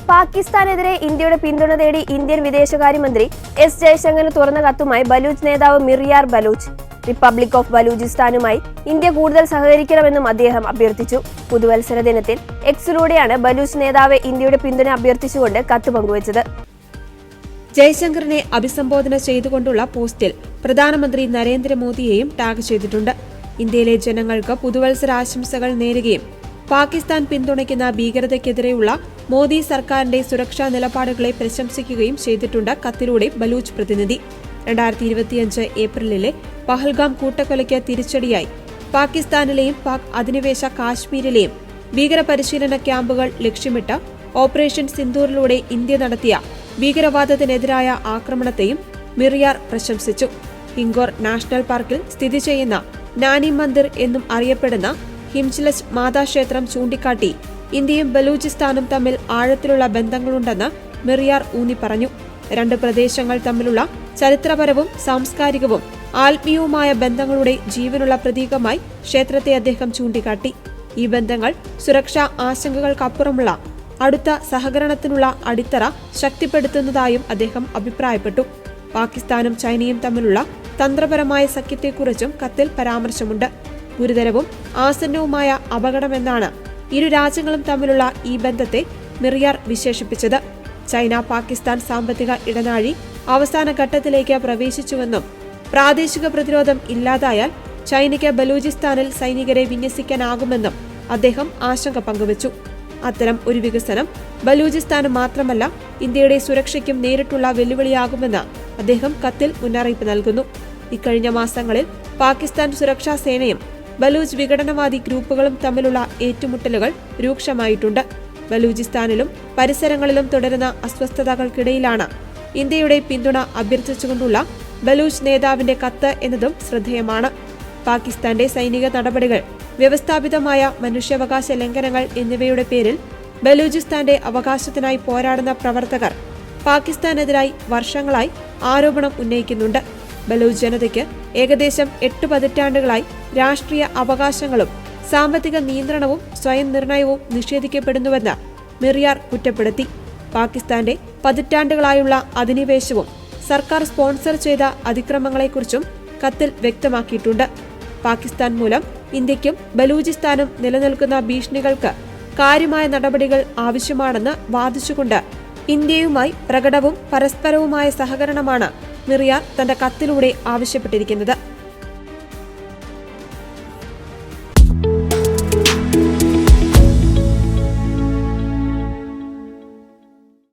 പാകിസ്ഥാനെതിരെ ഇന്ത്യയുടെ പിന്തുണ തേടി ഇന്ത്യൻ വിദേശകാര്യമന്ത്രി എസ് ജയശങ്കറിന് തുറന്ന കത്തുമായി ബലൂച്ച് നേതാവ് മിർയാർ ബലൂച്ച്. റിപ്പബ്ലിക് ഓഫ് ബലൂചിസ്ഥാനുമായി ഇന്ത്യ കൂടുതൽ സഹകരിക്കണമെന്നും അദ്ദേഹം അഭ്യർത്ഥിച്ചു. പുതുവത്സര ദിനത്തിൽ എക്സിലൂടെയാണ് ബലൂച്ച് നേതാവ് ഇന്ത്യയുടെ പിന്തുണ അഭ്യർത്ഥിച്ചുകൊണ്ട് കത്ത് പങ്കുവച്ചത്. ജയശങ്കറിനെ അഭിസംബോധന ചെയ്തുകൊണ്ടുള്ള പോസ്റ്റിൽ പ്രധാനമന്ത്രി നരേന്ദ്രമോദിയെയും ടാഗ് ചെയ്തിട്ടുണ്ട്. ഇന്ത്യയിലെ ജനങ്ങൾക്ക് പുതുവത്സരാശംസകൾ നേരുകയും പാകിസ്ഥാൻ പിന്തുണയ്ക്കുന്ന ഭീകരതയ്ക്കെതിരെയുള്ള മോദി സർക്കാരിന്റെ സുരക്ഷാ നിലപാടുകളെ പ്രശംസിക്കുകയും ചെയ്തിട്ടുണ്ട് കത്തിലൂടെ ബലൂച്ച് പ്രതിനിധി. 2025 ഏപ്രിലിലെ പഹൽഗാം കൂട്ടക്കൊലയ്ക്ക് തിരിച്ചടിയായി പാകിസ്ഥാനിലെയും പാക് അധിനിവേശ കാശ്മീരിലെയും ഭീകരപരിശീലന ക്യാമ്പുകൾ ലക്ഷ്യമിട്ട് ഓപ്പറേഷൻ സിന്ദൂറിലൂടെ ഇന്ത്യ നടത്തിയ ഭീകരവാദത്തിനെതിരായ ആക്രമണത്തെയും മിർയാർ പ്രശംസിച്ചു. ഹിങ്കോർ നാഷണൽ പാർക്കിൽ സ്ഥിതി ചെയ്യുന്ന നാനി മന്ദിർ എന്നും അറിയപ്പെടുന്ന ഹിംച്ലജ് മാതാക്ഷേത്രം ചൂണ്ടിക്കാട്ടി ഇന്ത്യയും ബലൂചിസ്ഥാനും തമ്മിൽ ആഴത്തിലുള്ള ബന്ധങ്ങളുണ്ടെന്ന് മിർയാർ ഊന്നി പറഞ്ഞു. രണ്ട് പ്രദേശങ്ങൾ തമ്മിലുള്ള ചരിത്രപരവും സാംസ്കാരികവും ആത്മീയവുമായ ബന്ധങ്ങളുടെ ജീവനുള്ള പ്രതീകമായി ക്ഷേത്രത്തെ അദ്ദേഹം ചൂണ്ടിക്കാട്ടി. ഈ ബന്ധങ്ങൾ സുരക്ഷാ ആശങ്കകൾക്കപ്പുറമുള്ള അടുത്ത സഹകരണത്തിനുള്ള അടിത്തറ ശക്തിപ്പെടുത്തുന്നതായും അദ്ദേഹം അഭിപ്രായപ്പെട്ടു. പാകിസ്ഥാനും ചൈനയും തമ്മിലുള്ള തന്ത്രപരമായ സഖ്യത്തെക്കുറിച്ചും കത്തിൽ പരാമർശമുണ്ട്. ഗുരുതരവും ആസന്നവുമായ അപകടമെന്നാണ് ഇരു രാജ്യങ്ങളും തമ്മിലുള്ള ഈ ബന്ധത്തെ മിർയാർ വിശേഷിപ്പിച്ചത്. ചൈന പാകിസ്ഥാൻ സാമ്പത്തിക ഇടനാഴി അവസാന ഘട്ടത്തിലേക്ക് പ്രവേശിച്ചുവെന്നും പ്രാദേശിക പ്രതിരോധം ഇല്ലാതായാൽ ചൈനയ്ക്ക് ബലൂചിസ്ഥാനിൽ സൈനികരെ വിന്യസിക്കാനാകുമെന്നും അദ്ദേഹം ആശങ്ക പങ്കുവച്ചു. അത്തരം ഒരു വികസനം ബലൂചിസ്ഥാന് മാത്രമല്ല ഇന്ത്യയുടെ സുരക്ഷയ്ക്കും നേരിട്ടുള്ള വെല്ലുവിളിയാകുമെന്ന് അദ്ദേഹം കത്തിൽ മുന്നറിയിപ്പ് നൽകുന്നു. ഇക്കഴിഞ്ഞ മാസങ്ങളിൽ പാകിസ്ഥാൻ സുരക്ഷാ സേനയും ബലൂച്ച് വിഘടനവാദി ഗ്രൂപ്പുകളും തമ്മിലുള്ള ഏറ്റുമുട്ടലുകൾ രൂക്ഷമായിട്ടുണ്ട്. ബലൂചിസ്ഥാനിലും പരിസരങ്ങളിലും തുടരുന്ന അസ്വസ്ഥതകൾക്കിടയിലാണ് ഇന്ത്യയുടെ പിന്തുണ അഭ്യർത്ഥിച്ചുകൊണ്ടുള്ള ബലൂച്ച് നേതാവിന്റെ കത്ത് എന്നതും ശ്രദ്ധേയമാണ്. പാകിസ്ഥാന്റെ സൈനിക നടപടികൾ, വ്യവസ്ഥാപിതമായ മനുഷ്യാവകാശ ലംഘനങ്ങൾ എന്നിവയുടെ പേരിൽ ബലൂചിസ്ഥാന്റെ അവകാശത്തിനായി പോരാടുന്ന പ്രവർത്തകർ പാകിസ്ഥാനെതിരായി വർഷങ്ങളായി ആരോപണം ഉന്നയിക്കുന്നുണ്ട്. ബലൂച്ച് ജനതയ്ക്ക് ഏകദേശം 8 പതിറ്റാണ്ടുകളായി രാഷ്ട്രീയ അവകാശങ്ങളും സാമ്പത്തിക നിയന്ത്രണവും സ്വയം നിർണയവും നിഷേധിക്കപ്പെടുന്നുവെന്ന് മിർയാർ കുറ്റപ്പെടുത്തി. പാകിസ്ഥാന്റെ പതിറ്റാണ്ടുകളായുള്ള അധിനിവേശവും സർക്കാർ സ്പോൺസർ ചെയ്ത അതിക്രമങ്ങളെക്കുറിച്ചും കത്തിൽ വ്യക്തമാക്കിയിട്ടുണ്ട്. പാകിസ്ഥാൻ മൂലം ഇന്ത്യയ്ക്കും ബലൂചിസ്ഥാനും നിലനിൽക്കുന്ന ഭീഷണികൾക്ക് കാര്യമായ നടപടികൾ ആവശ്യമാണെന്ന് വാദിച്ചുകൊണ്ട് ഇന്ത്യയുമായി പ്രകടവും പരസ്പരവുമായ സഹകരണമാണ് മിർയാർ തന്റെ കത്തിലൂടെ ആവശ്യപ്പെട്ടിരിക്കുന്നത്.